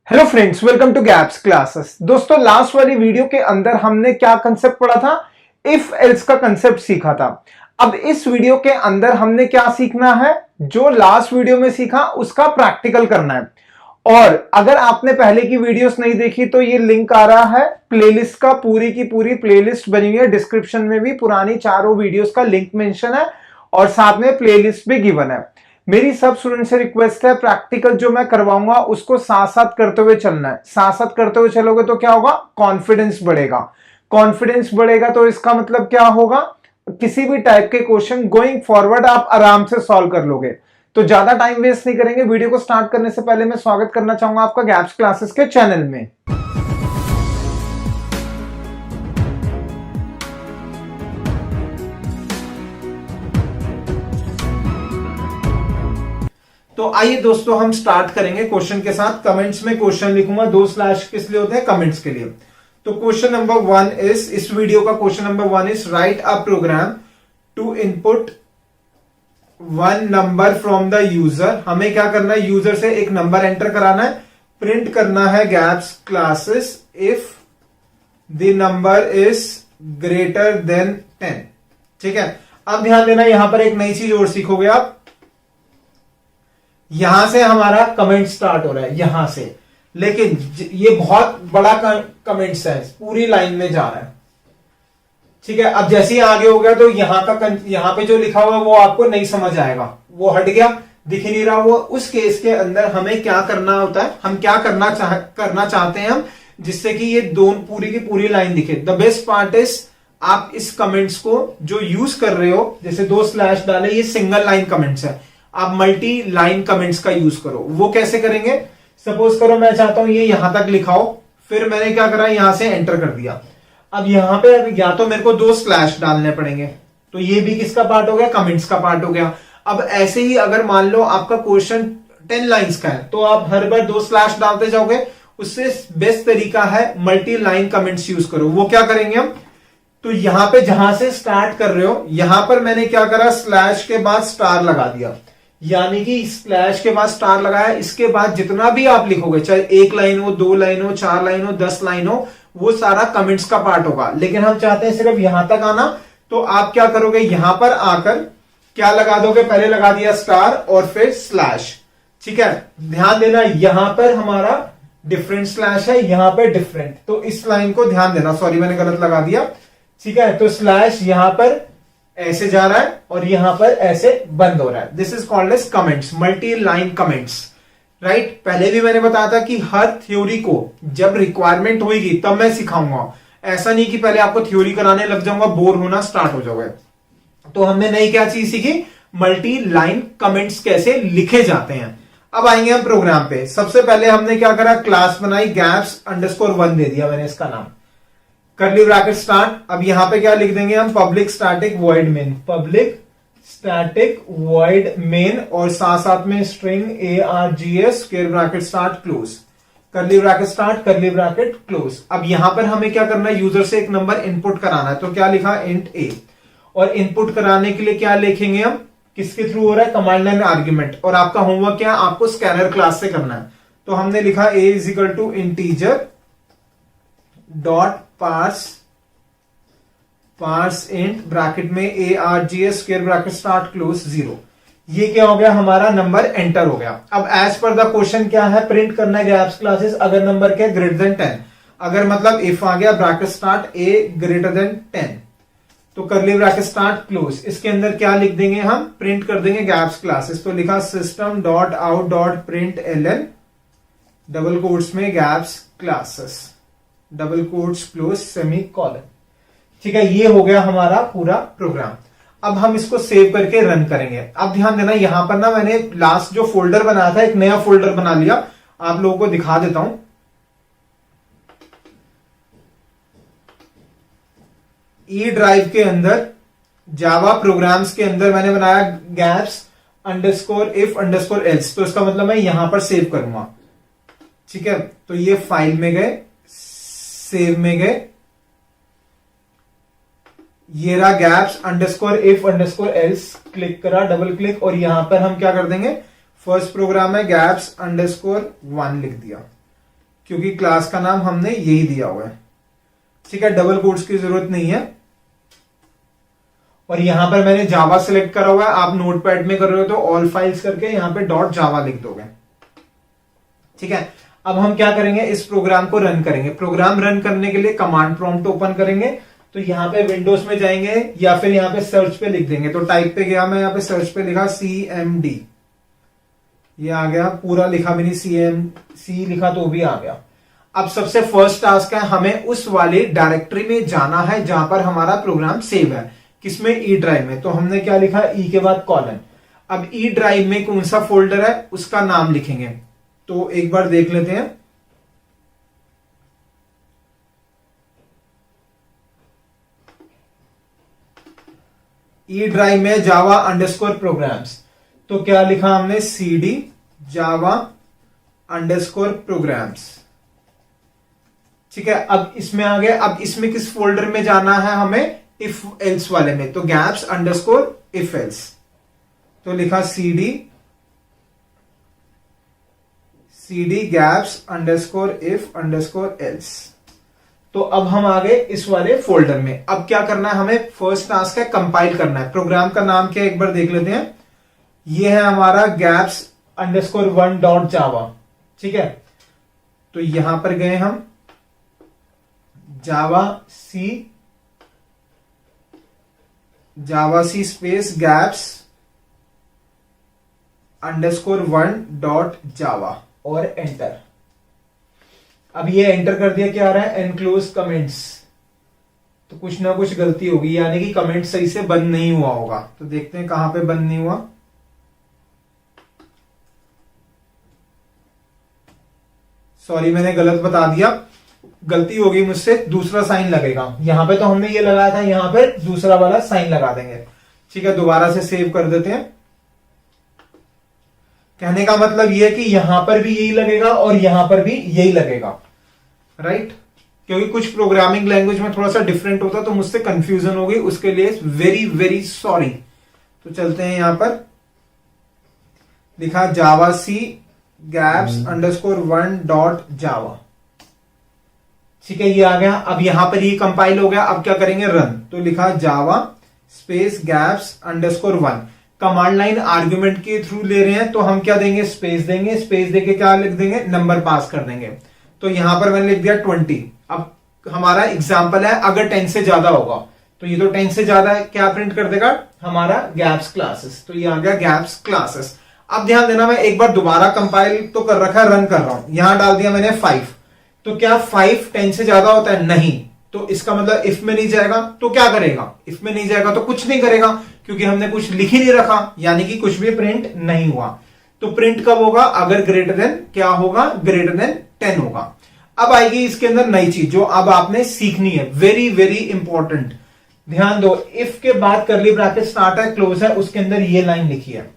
Hello friends, welcome to gaps classes. दोस्तों, last वाली video के अंदर हमने क्या कंसेप्ट पढ़ा था? इफ एल्स का कंसेप्ट सीखा था। अब इस वीडियो के अंदर हमने क्या सीखना है? जो लास्ट वीडियो में सीखा उसका प्रैक्टिकल करना है। और अगर आपने पहले की वीडियोस नहीं देखी तो ये लिंक आ रहा है प्लेलिस्ट का, पूरी की पूरी प्लेलिस्ट बनी हुई है। डिस्क्रिप्शन में भी पुरानी चारों वीडियोस का लिंक मेंशन है और साथ में प्लेलिस्ट भी गिवन है। मेरी सब स्टूडेंट से रिक्वेस्ट है, प्रैक्टिकल जो मैं करवाऊंगा उसको साथ साथ करते हुए चलना है। साथ साथ करते हुए चलोगे तो क्या होगा? कॉन्फिडेंस बढ़ेगा। कॉन्फिडेंस बढ़ेगा तो इसका मतलब क्या होगा? किसी भी टाइप के क्वेश्चन गोइंग फॉरवर्ड आप आराम से सॉल्व कर लोगे। तो ज्यादा टाइम वेस्ट नहीं करेंगे। वीडियो को स्टार्ट करने से पहले मैं स्वागत करना चाहूंगा आपका गैप्स क्लासेस के चैनल में। तो आइए दोस्तों, हम स्टार्ट करेंगे क्वेश्चन के साथ। कमेंट्स में क्वेश्चन लिखूंगा, 2 स्लैश किस लिए होते हैं? कमेंट्स के लिए। तो क्वेश्चन नंबर 1 इज, इस वीडियो का question number 1 is write a program to input 1 number from the user. हमें क्या करना है? यूजर से एक नंबर एंटर कराना है, प्रिंट करना है gaps classes if the number is greater than 10। ठीक है, अब ध्यान देना, यहां पर एक नई चीज और सीखोगे आप। यहां से हमारा कमेंट स्टार्ट हो रहा है, यहां से, लेकिन ये बहुत बड़ा कमेंट्स है, पूरी लाइन में जा रहा है। ठीक है, अब जैसे ही आगे हो गया तो यहां पे जो लिखा हुआ है वो आपको नहीं समझ आएगा, वो हट गया, दिख ही नहीं रहा। वो उस केस के अंदर हमें क्या करना होता है? हम क्या करना चाहते हैं हम, जिससे कि ये दोनों पूरी की पूरी लाइन दिखे। द बेस्ट पार्ट इज, आप इस कमेंट्स को जो यूज कर रहे हो, जैसे 2 स्लैश डाले, ये सिंगल लाइन कमेंट्स है, आप मल्टी लाइन कमेंट्स का यूज करो। वो कैसे करेंगे? सपोज करो मैं चाहता हूं ये यहां तक लिखाओ, फिर मैंने क्या करा, यहां से एंटर कर दिया। अब यहां पे या तो मेरे को 2 स्लैश डालने पड़ेंगे, तो ये भी किसका पार्ट हो गया? कमेंट्स का पार्ट हो गया। अब ऐसे ही अगर मान लो आपका क्वेश्चन 10 लाइन्स का है, तो आप हर बार 2 स्लैश डालते जाओगे। उससे बेस्ट तरीका है मल्टी लाइन कमेंट्स यूज करो। वो क्या करेंगे हम? तो यहां पे जहां से स्टार्ट कर रहे हो, यहां पर मैंने क्या करा, स्लैश के बाद स्टार लगा दिया। यानी कि स्लैश के बाद स्टार लगाया, इसके बाद जितना भी आप लिखोगे, चाहे 1 लाइन हो, 2 लाइन हो, 4 लाइन हो, 10 लाइन हो, वो सारा कमेंट्स का पार्ट होगा। लेकिन हम चाहते हैं सिर्फ यहां तक आना, तो आप क्या करोगे? यहां पर आकर क्या लगा दोगे? पहले लगा दिया स्टार और फिर स्लैश। ठीक है, ध्यान देना, यहां पर हमारा डिफरेंट स्लैश है, यहां पर डिफरेंट, तो इस लाइन को ध्यान देना। सॉरी, मैंने गलत लगा दिया। ठीक है, तो स्लैश यहां पर ऐसे जा रहा है और यहां पर ऐसे बंद हो रहा है। This is called as comments, multi line comments. Right, पहले भी मैंने बताया था कि हर थ्योरी को जब रिक्वायरमेंट होगी तब मैं सिखाऊंगा। ऐसा नहीं कि पहले आपको थ्योरी कराने लग जाऊंगा, बोर होना स्टार्ट हो जाओगे। तो हमने नई क्या चीज सीखी? मल्टी लाइन कमेंट्स कैसे लिखे जाते हैं। अब आएंगे हम प्रोग्राम पे। सबसे पहले हमने क्या करा, क्लास बनाई, गैप्स अंडरस्कोर 1 दे दिया मैंने इसका नाम, कर्ली ब्रैकेट स्टार्ट। अब यहां पे क्या लिख देंगे हम? Public static void main, public static void main, और साथ साथ में string ARGS square bracket start close, curly bracket start, curly bracket close. अब यहां पर हमें क्या करना है? यूजर से एक नंबर इनपुट कराना है, तो क्या लिखा? Int A। और इनपुट कराने के लिए क्या लिखेंगे हम? किसके थ्रू हो रहा है? Command line argument. और आपका होमवर्क क्या? आपको स्कैनर क्लास से करना है। तो हमने लिखा A is equal to integer dot parse int, bracket में ARGS square bracket start close 0। ये क्या हो गया? हमारा नंबर एंटर हो गया। अब एज पर द क्वेश्चन क्या है? प्रिंट करना है गैप्स क्लासेस अगर नंबर क्या? Greater than 10। अगर मतलब इफ आ गया, bracket start A greater than 10, तो करली ब्रैकेट स्टार्ट क्लोज। इसके अंदर क्या लिख देंगे हम? प्रिंट कर देंगे गैप्स क्लासेस। तो लिखा system dot out dot print LN double quotes में gaps classes, double quotes close semicolon. ठीक है, ये हो गया हमारा पूरा प्रोग्राम। अब हम इसको सेव करके रन करेंगे। अब ध्यान देना, यहां पर ना मैंने लास्ट जो फोल्डर बनाया था, एक नया फोल्डर बना लिया। आप लोगों को दिखा देता हूं। ई ड्राइव के अंदर जावा प्रोग्राम्स के अंदर मैंने बनाया gaps underscore if underscore else. तो इसका मतलब मैं यहां पर सेव करूंगा। ठीक है, तो ये फाइल में गए, सेव में गए, ये रहा gaps underscore if underscore else, click करा, डबल क्लिक, और यहां पर हम क्या कर देंगे? फर्स्ट प्रोग्राम है गैप्स अंडरस्कोर 1 लिख दिया। क्योंकि क्लास का नाम हमने यही दिया हुआ है। ठीक है, डबल कोट्स की जरूरत नहीं है। और यहां पर मैंने जावा सिलेक्ट करा हुआ है, आप नोटपैड में कर रहे हो तो ऑल फाइल्स करके यहां पे डॉट जावा लिख दोगे। ठीक है, अब हम क्या करेंगे, इस प्रोग्राम को रन करेंगे। प्रोग्राम रन करने के लिए कमांड प्रॉम्प्ट ओपन करेंगे, तो यहां पे विंडोज में जाएंगे या फिर यहां पे सर्च पे लिख देंगे। तो टाइप पे गया मैं, यहां पे सर्च पे लिखा CMD, ये आ गया। पूरा लिखा मैंने सी लिखा तो भी आ गया। अब सबसे फर्स्ट टास्क है, हमें उस वाले डायरेक्टरी में जाना है जहां पर हमारा प्रोग्राम सेव है। किसमें? ई ड्राइव में। तो हमने क्या लिखा, ई के बाद कॉलन। अब ई ड्राइव में कौन सा फोल्डर है उसका नाम लिखेंगे। तो एक बार देख लेते हैं। ई ड्राइव में जावा अंडरस्कोर प्रोग्राम्स, तो क्या लिखा हमने, CD जावा अंडरस्कोर प्रोग्राम्स। ठीक है, अब इसमें आ गया। अब इसमें किस फोल्डर में जाना है हमें, इफ एल्स वाले में। तो गैप्स अंडरस्कोर इफ एल्स, तो लिखा CD gaps underscore if underscore else. तो अब हम आ गए इस वाले फोल्डर में। अब क्या करना है हमें, फर्स्ट टास्क है कंपाइल करना है। प्रोग्राम का नाम क्या है एक बार देख लेते हैं। ये है हमारा गैप्स अंडरस्कोर 1 डॉट जावा। ठीक है, तो यहां पर गए हम, Java C space gaps underscore 1 dot Java और एंटर। अब ये एंटर कर दिया, क्या आ रहा है, एनक्लोज कमेंट्स। तो कुछ ना कुछ गलती होगी, यानी कि कमेंट सही से बंद नहीं हुआ होगा। तो देखते हैं कहां पे बंद नहीं हुआ। सॉरी, मैंने गलत बता दिया, गलती होगी मुझसे। दूसरा साइन लगेगा, यहां पे तो हमने ये लगाया था, यहां पे दूसरा वाला साइन लगा देंगे। ठीक है, दोबारा से सेव कर देते हैं। कहने का मतलब ये है कि यहां पर भी यही लगेगा और यहां पर भी यही लगेगा, राइट। क्योंकि कुछ प्रोग्रामिंग लैंग्वेज में थोड़ा सा डिफरेंट होता तो मुझसे कंफ्यूजन होगी, उसके लिए वेरी वेरी सॉरी। तो चलते हैं, यहां पर लिखा जावा सी गैप्स अंडरस्कोर 1 डॉट जावा। ठीक है, ये आ गया। अब यहां पर ये कंपाइल हो गया। अब क्या करेंगे, रन। तो लिखा Java space gaps underscore 1। Command line argument के थ्रू ले रहे हैं, तो हम क्या देंगे, स्पेस देंगे। स्पेस देके क्या लिख देंगे, नंबर पास कर देंगे। तो यहां पर मैंने लिख दिया 20। अब हमारा एग्जाम्पल है, अगर 10 से ज्यादा होगा, तो ये तो 10 से ज्यादा है, क्या प्रिंट कर देगा हमारा, गैप्स क्लासेस। तो ये आ गया गैप्स क्लासेस। अब ध्यान देना, मैं एक बार दोबारा कंपाइल तो कर रखा है, रन कर रहा हूं। यहां डाल दिया मैंने 5। तो क्या 5 10 से ज्यादा होता है? नहीं। तो इसका मतलब इफ में नहीं जाएगा तो क्या करेगा, इफ में नहीं जाएगा तो कुछ नहीं करेगा, क्योंकि हमने कुछ लिख ही नहीं रखा, यानी कि कुछ भी प्रिंट नहीं हुआ। तो प्रिंट कब होगा, अगर ग्रेटर देन, क्या होगा, ग्रेटर देन 10 होगा। अब आएगी इसके अंदर नई चीज जो अब आपने सीखनी है, वेरी वेरी इंपॉर्टेंट। ध्यान दो, इफ के बाद करली ब्रैकेट स्टार्ट है, क्लोज है, उसके अंदर ये लाइन लिखी है।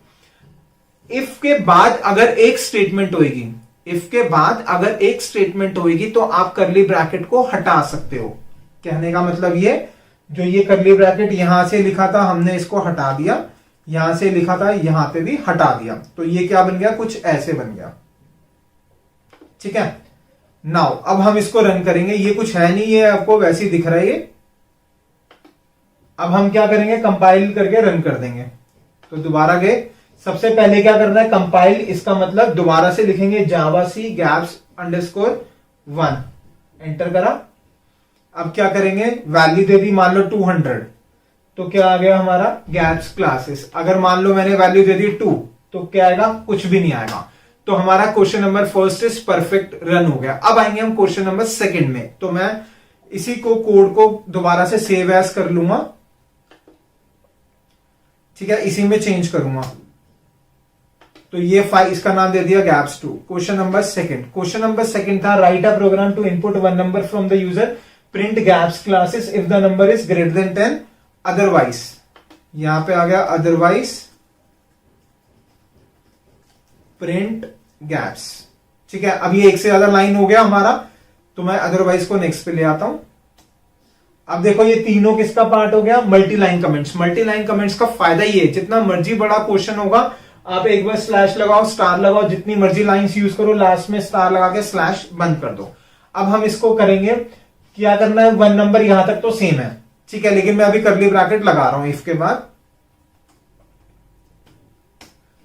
इफ के बाद अगर एक स्टेटमेंट होगी, इफ के बाद अगर एक स्टेटमेंट होगी तो आप करली ब्रैकेट को हटा सकते हो। कहने का मतलब ये, जो ये करली ब्रैकेट यहां से लिखा था हमने इसको हटा दिया, यहां से लिखा था यहां पे भी हटा दिया, तो ये क्या बन गया, कुछ ऐसे बन गया। ठीक है, नाउ अब हम इसको रन करेंगे। ये कुछ है नहीं, ये आपको वैसे ही दिख रहा है ये। अब हम क्या करेंगे, कंपाइल करके रन कर देंगे। तो दोबारा गए, सबसे पहले क्या करना है, कंपाइल। इसका मतलब दोबारा से लिखेंगे जावा सी गैप्स अंडरस्कोर 1, एंटर करा। अब क्या करेंगे, वैल्यू दे दी मान लो 200, तो क्या आ गया हमारा गैप्स क्लासेस। अगर मान लो मैंने वैल्यू दे दी 2, तो क्या आएगा, कुछ भी नहीं आएगा। तो हमारा question number first is perfect, run हो गया। अब आएंगे हम क्वेश्चन नंबर सेकंड में। तो मैं इसी को कोड को दोबारा से सेव एज कर लूंगा। ठीक है, इसी में चेंज करूंगा। तो ये फाइल, इसका नाम दे दिया gaps 2। Question number second, question number second था, write a program to input 1 number from the user, print gaps classes if the number is greater than 10, otherwise. यहां पे आ गया अदरवाइज प्रिंट गैप्स। ठीक है, अब ये एक से ज्यादा लाइन हो गया हमारा, तो मैं अदरवाइज को नेक्स्ट पे ले आता हूं। अब देखो ये तीनों किसका पार्ट हो गया, multi line comments. Multi line comments का फायदा ये है, जितना मर्जी बड़ा क्वेश्चन होगा, आप एक बार स्लैश लगाओ, स्टार लगाओ, जितनी मर्जी लाइंस यूज करो, लास्ट में स्टार लगा के स्लैश बंद कर दो। अब हम इसको करेंगे, क्या करना है, 1 नंबर यहां तक तो सेम है, ठीक है, लेकिन मैं अभी कर्ली ब्रैकेट लगा रहा हूं इफ के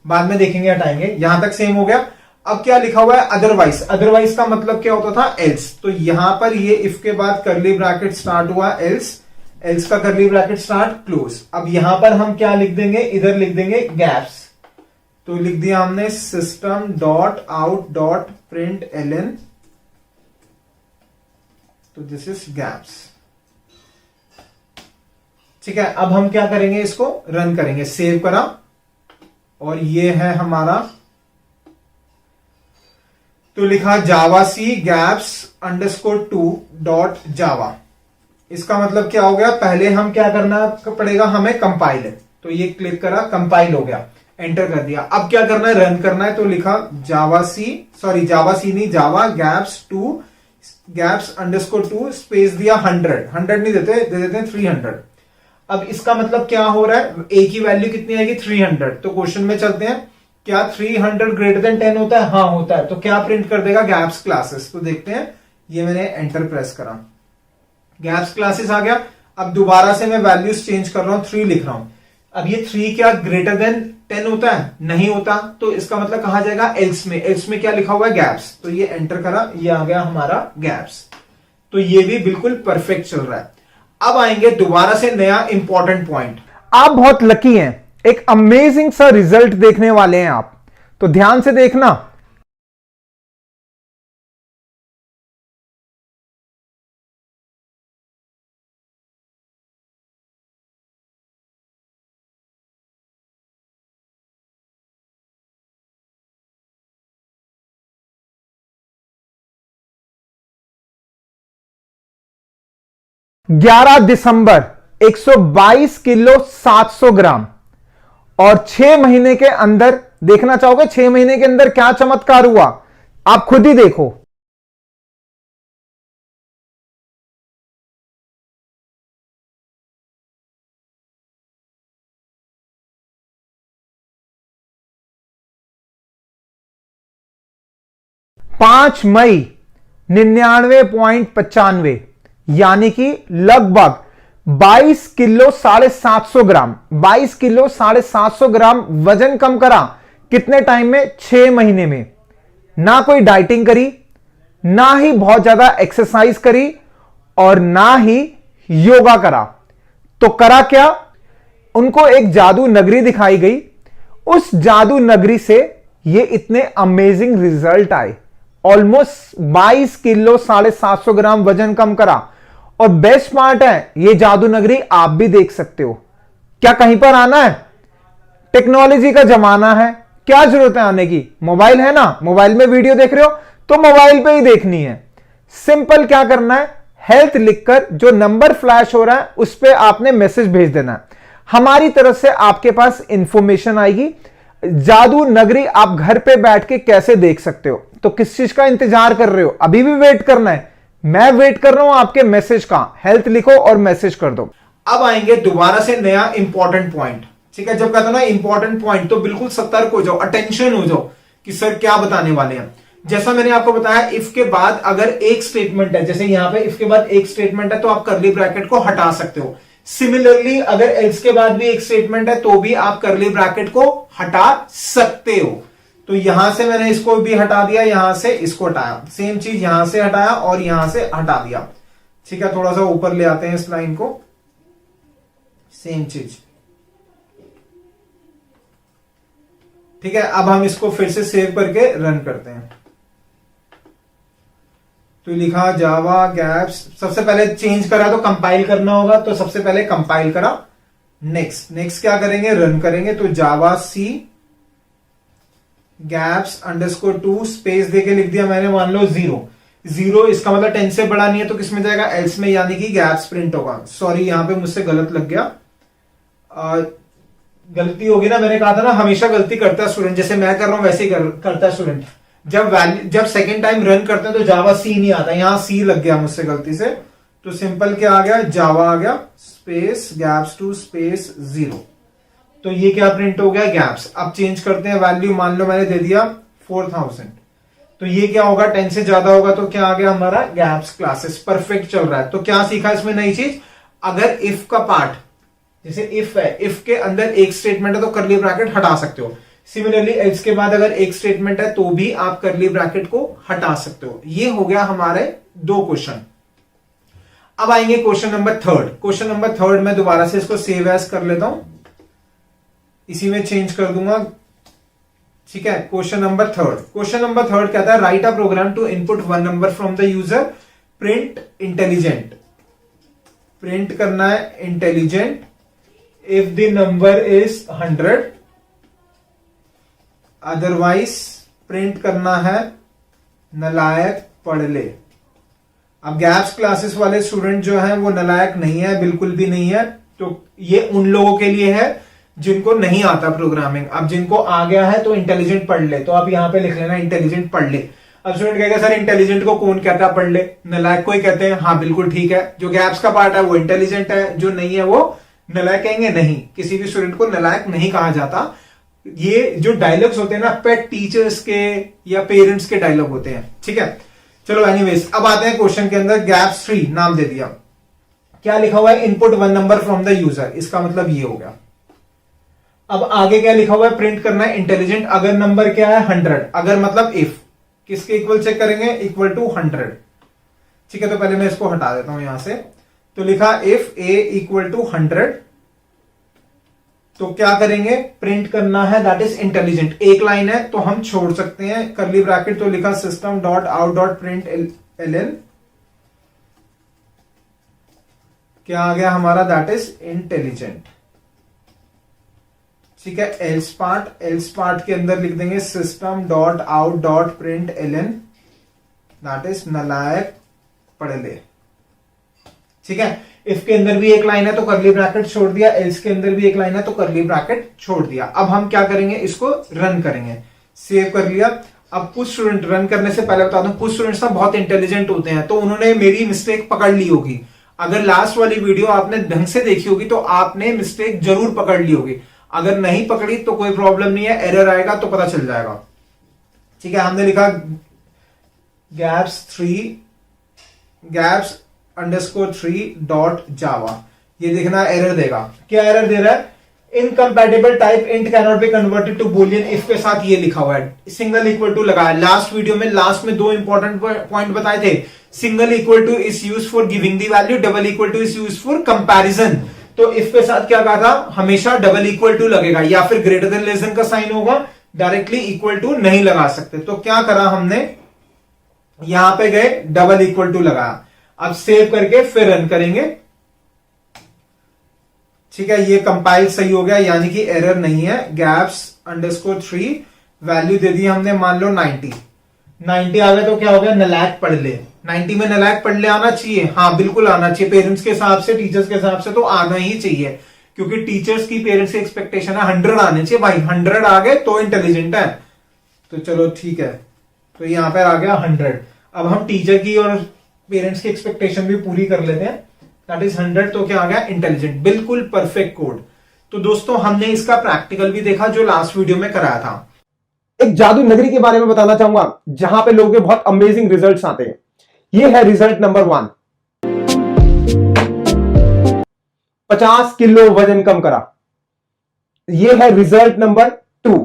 बाद में देखेंगे, हटाएंगे, यहां तक सेम हो गया। अब क्या लिखा हुआ है, अदरवाइज। अदरवाइज का मतलब क्या होता था, एल्स। तो यहां पर ये इफ के बाद कर्ली ब्रैकेट स्टार्ट हुआ, एल्स, एल्स का कर्ली ब्रैकेट स्टार्ट, क्लोज। अब यहां पर हम क्या लिख देंगे, इधर लिख देंगे गैप्स। तो लिख दिया हमने system dot out dot print ln, तो दिस इज गैप्स, ठीक है। अब हम क्या करेंगे, इसको रन करेंगे, सेव करा, और ये है हमारा, तो लिखा जावा सी गैप्स अंडरस्कोर 2 डॉट जावा। इसका मतलब क्या हो गया, पहले हम क्या करना पड़ेगा, हमें कंपाइल है, तो ये क्लिक करा, कंपाइल हो गया, एंटर कर दिया। अब क्या करना है, रन करना है, तो लिखा जावा सी नहीं, जावा गैप्स 2 गैप्स अंडरस्कोर 2 स्पेस दिया 100 नहीं देते, दे देते हैं 300। अब इसका मतलब क्या हो रहा है, ए की वैल्यू कितनी आएगी, 300। तो क्वेश्चन में चलते हैं, क्या 300 ग्रेटर देन 10 होता है, हाँ होता है। तो क्या प्रिंट कर देगा, गैप्स क्लासेस। तो देखते हैं, ये मैंने एंटर प्रेस करा, गैप्स क्लासेस आ गया। अब दोबारा से मैं वैल्यूज चेंज कर रहा हूं, 3 लिख रहा हूं। अब ये 3 क्या ग्रेटर देन 10 होता है, नहीं होता, तो इसका मतलब कहा जाएगा एल्स में। एल्स में क्या लिखा हुआ है, गैप्स। तो ये एंटर करा, ये आ गया हमारा गैप्स। तो ये भी बिल्कुल परफेक्ट चल रहा है। अब आएंगे दोबारा से नया इंपॉर्टेंट पॉइंट। आप बहुत लकी हैं, एक अमेजिंग सा रिजल्ट देखने वाले हैं आप, तो ध्यान से देखना। ग्यारह दिसंबर 122 किलो 700 ग्राम, और 6 महीने के अंदर देखना चाहोगे 6 महीने के अंदर क्या चमत्कार हुआ, आप खुद ही देखो। पांच मई 99.95, यानी कि लगभग 22 किलो 750 ग्राम, 22 किलो 750 ग्राम वजन कम करा। कितने टाइम में, 6 महीने में। ना कोई डाइटिंग करी, ना ही बहुत ज्यादा एक्सरसाइज करी, और ना ही योगा करा। तो करा क्या, उनको एक जादू नगरी दिखाई गई, उस जादू नगरी से ये इतने अमेजिंग रिजल्ट आए। ऑलमोस्ट 22 किलो 750 ग्राम वजन कम करा। और बेस्ट पार्ट है, ये जादू नगरी आप भी देख सकते हो। क्या कहीं पर आना है, टेक्नोलॉजी का जमाना है, क्या जरूरत है आने की, मोबाइल है ना, मोबाइल में वीडियो देख रहे हो तो मोबाइल पे ही देखनी है। सिंपल क्या करना है, हेल्थ लिखकर जो नंबर फ्लैश हो रहा है उस पर आपने मैसेज भेज देना है। हमारी तरफ से आपके पास इंफॉर्मेशन आएगी। जादू नगरी आप घर पे बैठ के कैसे देख सकते हो। तो किस चीज का इंतजार कर रहे हो, अभी भी वेट करना है, मैं वेट कर रहा हूं आपके मैसेज का। हेल्थ लिखो और मैसेज कर दो। अब आएंगे दोबारा से नया इंपॉर्टेंट पॉइंट, ठीक है। जब कहता ना इंपॉर्टेंट पॉइंट, तो बिल्कुल सतर्क हो जाओ, अटेंशन हो जाओ कि सर क्या बताने वाले हैं। जैसा मैंने आपको बताया, इफ के बाद अगर एक स्टेटमेंट है, जैसे यहां पे इफ के बाद एक स्टेटमेंट है, तो आप कर्ली ब्रैकेट को हटा सकते हो। सिमिलरली अगर एल्स के बाद भी एक स्टेटमेंट है, तो भी आप कर्ली ब्रैकेट को हटा सकते हो। तो यहां से मैंने इसको भी हटा दिया, यहां से इसको हटाया, सेम चीज यहां से हटाया और यहां से हटा दिया, ठीक है। थोड़ा सा ऊपर ले आते हैं इस लाइन को, सेम चीज, ठीक है। अब हम इसको फिर से सेव करके रन करते हैं। तो लिखा जावा गैप्स, सबसे पहले चेंज करा तो कंपाइल करना होगा, तो सबसे पहले कंपाइल करा। नेक्स्ट क्या करेंगे, रन करेंगे। तो जावा सी गैप्स अंडरस्कोर 2 स्पेस देके लिख दिया मैंने, मान लो 0, इसका मतलब 10 से बड़ा नहीं है, तो किसमें जाएगा, एल्स में, यानी कि गैप्स प्रिंट होगा। सॉरी यहां पे मुझसे गलत लग गया, गलती होगी ना, मैंने कहा था ना हमेशा गलती करता है स्टूडेंट, जैसे मैं कर रहा हूं वैसे ही करता है स्टूडेंट। जब सेकेंड टाइम रन करते हैं तो जावा सी नहीं आता, यहां सी लग गया मुझसे गलती से। तो सिंपल क्या आ गया, जावा आ गया स्पेस गैप्स 2 स्पेस 0। तो ये क्या प्रिंट हो गया, गैप्स। अब चेंज करते हैं वैल्यू, मान लो मैंने दे दिया 4000, तो ये क्या होगा, 10 से ज्यादा होगा तो क्या आ गया हमारा, गैप्स क्लासेस। परफेक्ट चल रहा है। तो क्या सीखा इसमें नई चीज, अगर इफ का पार्ट, जैसे इफ है, इफ के अंदर एक स्टेटमेंट है तो कर्ली ब्रैकेट हटा सकते हो। सिमिलरली एल्स के बाद अगर एक स्टेटमेंट है तो भी आप कर्ली ब्रैकेट को हटा सकते हो। ये हो गया हमारे 2 क्वेश्चन। अब आएंगे क्वेश्चन नंबर 3। क्वेश्चन नंबर 3 में दोबारा से इसको सेव एज कर लेता हूं, इसी में चेंज कर दूंगा, ठीक है। क्वेश्चन नंबर 3, क्वेश्चन नंबर 3 कहता है write a program to input 1 number from the user, print intelligent. Print करना है intelligent if the number is 100, otherwise print करना है नलायक पढ़ ले। अब गैप्स क्लासेस वाले स्टूडेंट जो हैं वो नलायक नहीं है, बिल्कुल भी नहीं है। तो ये उन लोगों के लिए है जिनको नहीं आता प्रोग्रामिंग। अब जिनको आ गया है तो इंटेलिजेंट पढ़ ले, तो आप यहां पे लिख लेना इंटेलिजेंट पढ़ ले। अब स्टूडेंट कहेगा सर इंटेलिजेंट को कौन कहता है पढ़ ले, नलायक को ही कहते हैं। हाँ बिल्कुल ठीक है, जो गैप्स का पार्ट है वो इंटेलिजेंट है, जो नहीं है वो नलायक कहेंगे। नहीं, किसी भी स्टूडेंट को नलायक नहीं कहा जाता। ये जो डायलॉग्स होते हैं ना पेट टीचर्स के या पेरेंट्स के डायलॉग होते हैं, ठीक है। चलो एनीवेज, अब आते हैं क्वेश्चन के अंदर। गैप्स 3 नाम दे दिया, क्या लिखा हुआ है, input 1 number from the user. इसका मतलब ये हो गया। अब आगे क्या लिखा हुआ है, प्रिंट करना है इंटेलिजेंट अगर नंबर क्या है 100। अगर मतलब इफ किसके इक्वल चेक करेंगे, इक्वल टू 100, ठीक है। तो पहले मैं इसको हटा देता हूं यहां से। तो लिखा इफ ए इक्वल टू 100, तो क्या करेंगे, प्रिंट करना है दैट इज इंटेलिजेंट। एक लाइन है तो हम छोड़ सकते हैं कर्ली ब्रैकेट, तो लिखा system dot out dot print ln, क्या आ गया हमारा, दैट इज इंटेलिजेंट, ठीक है। एल्स पार्ट के अंदर लिख देंगे system dot out dot print LN, that is नलायक पढ़ ले, ठीक है। इफ के अंदर भी एक लाइन है तो कर्ली ब्रैकेट छोड़ दिया, एल्स के अंदर भी एक लाइन है तो कर्ली ब्रैकेट छोड़ दिया। अब हम क्या करेंगे, इसको रन करेंगे। सेव कर लिया। अब कुछ स्टूडेंट, रन करने से पहले बता दूं, कुछ स्टूडेंट्स ना बहुत इंटेलिजेंट होते हैं, तो उन्होंने मेरी मिस्टेक पकड़ ली होगी। अगर लास्ट वाली वीडियो आपने ढंग से देखी होगी तो आपने मिस्टेक जरूर पकड़ ली होगी। अगर नहीं पकड़ी तो कोई प्रॉब्लम नहीं है, एरर आएगा तो पता चल जाएगा, ठीक है। हमने लिखा गैप्स _3 डॉट जावा। ये देखना एरर देगा। क्या एरर दे रहा है, incompatible type int cannot be converted to boolean. If के साथ ये लिखा हुआ है, सिंगल इक्वल टू लगाया। लास्ट वीडियो में लास्ट में 2 इंपॉर्टेंट पॉइंट बताए थे। Single equal to is use for giving the value, double equal to is use for comparison. तो इफ के साथ क्या कहा था, हमेशा डबल इक्वल टू लगेगा या फिर ग्रेटर देन लेस देन का साइन होगा, डायरेक्टली इक्वल टू नहीं लगा सकते। तो क्या करा हमने, यहां पे गए डबल इक्वल टू लगाया। अब सेव करके फिर रन करेंगे, ठीक है। ये कंपाइल सही हो गया, यानी कि एरर नहीं है। गैप्स _3 वैल्यू दे दी हमने, मान लो 90 आ गया तो क्या हो गया, नलायक पढ़ ले। 90 में नलायक पढ़ ले आना चाहिए, हाँ बिल्कुल आना चाहिए। पेरेंट्स के हिसाब से, टीचर्स के हिसाब से तो आना ही चाहिए, क्योंकि टीचर्स की पेरेंट्स की एक्सपेक्टेशन है 100 आने चाहिए भाई। 100 आ गए तो इंटेलिजेंट है। तो चलो ठीक है, तो यहां पर आ गया 100। अब हम टीचर की और पेरेंट्स की एक्सपेक्टेशन भी पूरी कर लेते हैं, दैट इज 100। तो क्या आ गया, इंटेलिजेंट। बिल्कुल परफेक्ट कोड। तो दोस्तों हमने इसका प्रैक्टिकल भी देखा जो लास्ट वीडियो में कराया था। एक जादू नगरी के बारे में बताना चाहूंगा जहां पे लोगों के बहुत अमेजिंग रिजल्ट्स आते हैं। ये है रिजल्ट नंबर 1, 50 किलो वजन कम करा। ये है रिजल्ट नंबर 2,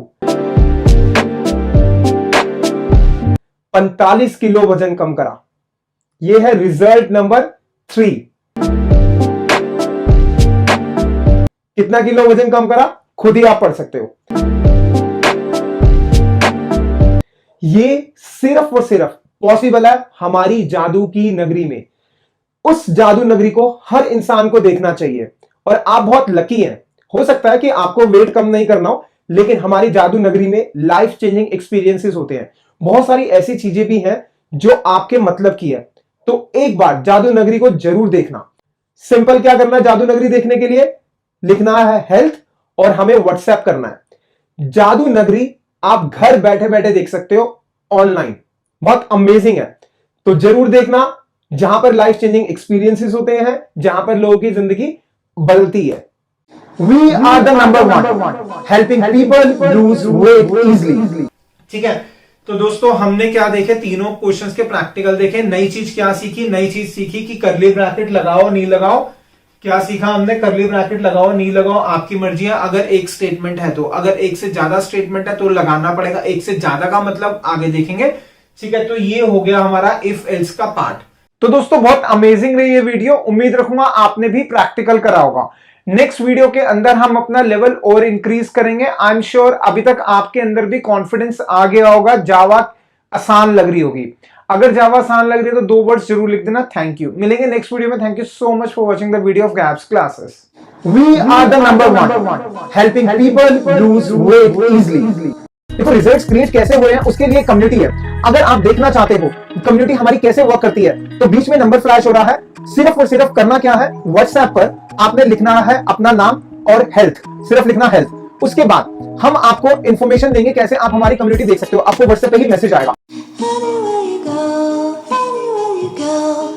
45 किलो वजन कम करा। ये है रिजल्ट नंबर 3, कितना किलो वजन कम करा खुद ही आप पढ़ सकते हो। ये सिर्फ और सिर्फ पॉसिबल है हमारी जादू की नगरी में। उस जादू नगरी को हर इंसान को देखना चाहिए और आप बहुत लकी हैं। हो सकता है कि आपको वेट कम नहीं करना हो, लेकिन हमारी जादू नगरी में लाइफ चेंजिंग एक्सपीरियंसेस होते हैं। बहुत सारी ऐसी चीजें भी हैं जो आपके मतलब की है। तो एक बार जादू नगरी को जरूर देखना। सिंपल क्या करना है जादू नगरी देखने के लिए, लिखना है हेल्थ और हमें व्हाट्सएप करना है। जादू नगरी आप घर बैठे बैठे देख सकते हो ऑनलाइन, बहुत अमेजिंग है। तो जरूर देखना, जहां पर लाइफ चेंजिंग एक्सपीरियंसेस होते हैं, जहां पर लोगों की जिंदगी बदलती है। We are the number one, helping people lose weight easily. ठीक है, तो दोस्तों हमने क्या देखे, तीनों क्वेश्चंस के प्रैक्टिकल देखे। नई चीज क्या सीखी, नई चीज सीखी कि करली ब्रैकेट लगाओ नहीं लगाओ। क्या सीखा हमने, करली ब्रैकेट लगाओ नहीं लगाओ आपकी मर्जी है। अगर एक स्टेटमेंट है तो, अगर एक से ज्यादा स्टेटमेंट है तो लगाना पड़ेगा। एक से ज्यादा का मतलब आगे देखेंगे। ठीक है, तो ये हो गया हमारा इफ एल्स का पार्ट। तो दोस्तों बहुत अमेजिंग रही ये वीडियो, उम्मीद रखूंगा आपने भी प्रैक्टिकल करा होगा। नेक्स्ट वीडियो के अंदर हम अपना लेवल और इंक्रीज करेंगे। आई एम श्योर अभी तक आपके अंदर भी कॉन्फिडेंस आ गया होगा। जावा आसान लग रही होगी। अगर जावा आसान लग रही है तो 2 वर्ड्स जरूर लिख देना, थैंक यू। मिलेंगे नेक्स्ट वीडियो में। Thank you so much for watching the video of gaps classes. We are the number one, helping people lose weight easily. देखो रिजल्ट्स क्रिएट कैसे हो रहे हैं उसके लिए कम्युनिटी है। अगर आप देखना चाहते हो कम्युनिटी हमारी कैसे वर्क करती है तो बीच में नंबर फ्लैश हो रहा है। सिर्फ और सिर्फ करना क्या है, व्हाट्सएप पर आपने लिखना है अपना नाम और हेल्थ, सिर्फ लिखना हेल्थ। उसके बाद हम आपको इंफॉर्मेशन देंगे कैसे आप हमारी कम्युनिटी देख सकते हो। आपको व्हाट्सएप पे ही मैसेज आएगा। Anywhere you go,